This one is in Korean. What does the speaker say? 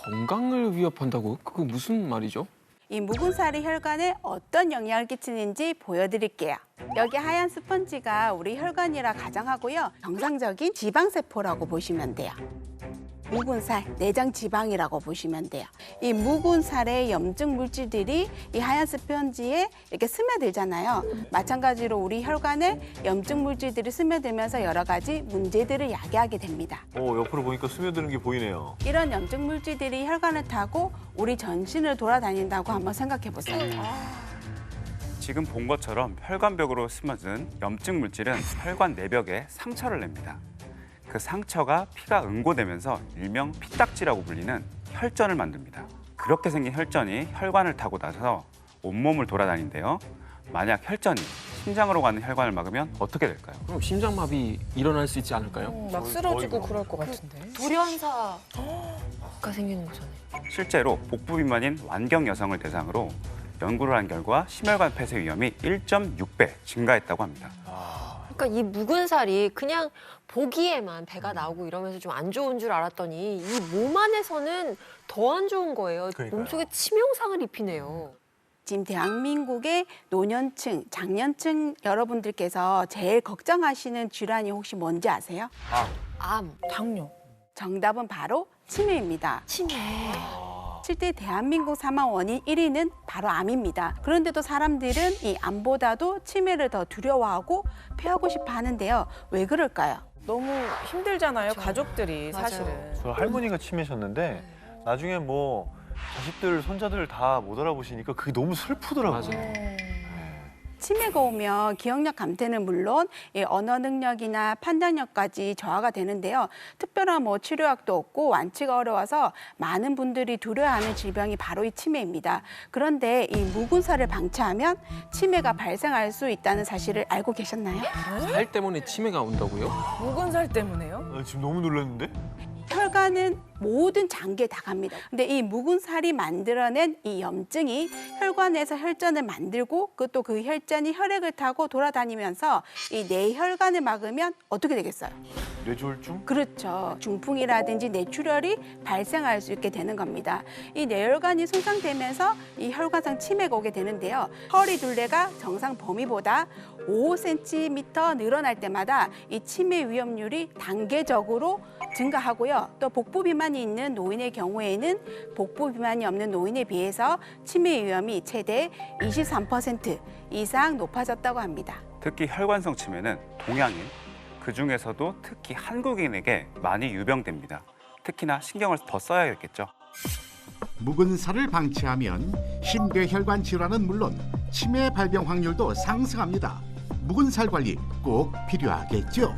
건강을 위협한다고? 그거 무슨 말이죠? 이 묵은 살이 혈관에 어떤 영향을 끼치는지 보여드릴게요. 여기 하얀 스펀지가 우리 혈관이라 가정하고요. 정상적인 지방세포라고 보시면 돼요. 묵은 살, 내장 지방이라고 보시면 돼요. 이 묵은 살의 염증 물질들이 이 하얀 스펀지에 이렇게 스며들잖아요. 마찬가지로 우리 혈관에 염증 물질들이 스며들면서 여러 가지 문제들을 야기하게 됩니다. 옆으로 보니까 스며드는 게 보이네요. 이런 염증 물질들이 혈관을 타고 우리 전신을 돌아다닌다고 한번 생각해 보세요. 지금 본 것처럼 혈관벽으로 스며든 염증 물질은 혈관 내벽에 상처를 냅니다. 그 상처가 피가 응고되면서 일명 피딱지라고 불리는 혈전을 만듭니다. 그렇게 생긴 혈전이 혈관을 타고 나서 온몸을 돌아다니는데요. 만약 혈전이 심장으로 가는 혈관을 막으면 어떻게 될까요? 그럼 심장마비 일어날 수 있지 않을까요? 막 쓰러지고 그럴 것 같은데. 돌연사가 생기는 거잖아요. 실제로 복부 비만인 완경 여성을 대상으로 연구를 한 결과 심혈관 폐쇄 위험이 1.6배 증가했다고 합니다. 그러니까 이 묵은 살이 그냥 보기에만 배가 나오고 이러면서 좀 안 좋은 줄 알았더니 이 몸 안에서는 더 안 좋은 거예요. 그러니까요. 몸속에 치명상을 입히네요. 지금 대한민국의 노년층, 장년층 여러분들께서 제일 걱정하시는 질환이 혹시 뭔지 아세요? 암, 당뇨. 정답은 바로 치매입니다. 치매. 실제 대한민국 사망 원인 1위는 바로 암입니다. 그런데도 사람들은 이 암보다도 치매를 더 두려워하고 피하고 싶어 하는데요. 왜 그럴까요? 너무 힘들잖아요, 가족들이 맞아요. 사실은. 저 할머니가 치매셨는데 나중에 뭐 자식들, 손자들 다 못 알아보시니까 그게 너무 슬프더라고요. 맞아요. 치매가 오면 기억력 감퇴는 물론 이 언어 능력이나 판단력까지 저하가 되는데요. 특별한 치료약도 없고 완치가 어려워서 많은 분들이 두려워하는 질병이 바로 이 치매입니다. 그런데 이 묵은 살을 방치하면 치매가 발생할 수 있다는 사실을 알고 계셨나요? 살 때문에 치매가 온다고요? 묵은 살 때문에요? 지금 너무 놀랐는데? 혈관은 모든 장기에 다 갑니다. 근데 이 묵은 살이 만들어낸 이 염증이 혈관에서 혈전을 만들고 또 그 혈전이 혈액을 타고 돌아다니면서 이 뇌혈관을 막으면 어떻게 되겠어요? 뇌졸중? 그렇죠. 중풍이라든지 뇌출혈이 발생할 수 있게 되는 겁니다. 이 뇌혈관이 손상되면서 이 혈관성 치매가 오게 되는데요. 허리 둘레가 정상 범위보다 5cm 늘어날 때마다 이 치매 위험률이 단계적으로 증가하고요. 또 복부 비만이 있는 노인의 경우에는 복부 비만이 없는 노인에 비해서 치매 위험이 최대 23% 이상 높아졌다고 합니다. 특히 혈관성 치매는 동양인, 그중에서도 특히 한국인에게 많이 유병됩니다. 특히나 신경을 더 써야겠죠. 묵은 살을 방치하면 심뇌혈관 질환은 물론 치매 발병 확률도 상승합니다. 묵은 살 관리 꼭 필요하겠죠.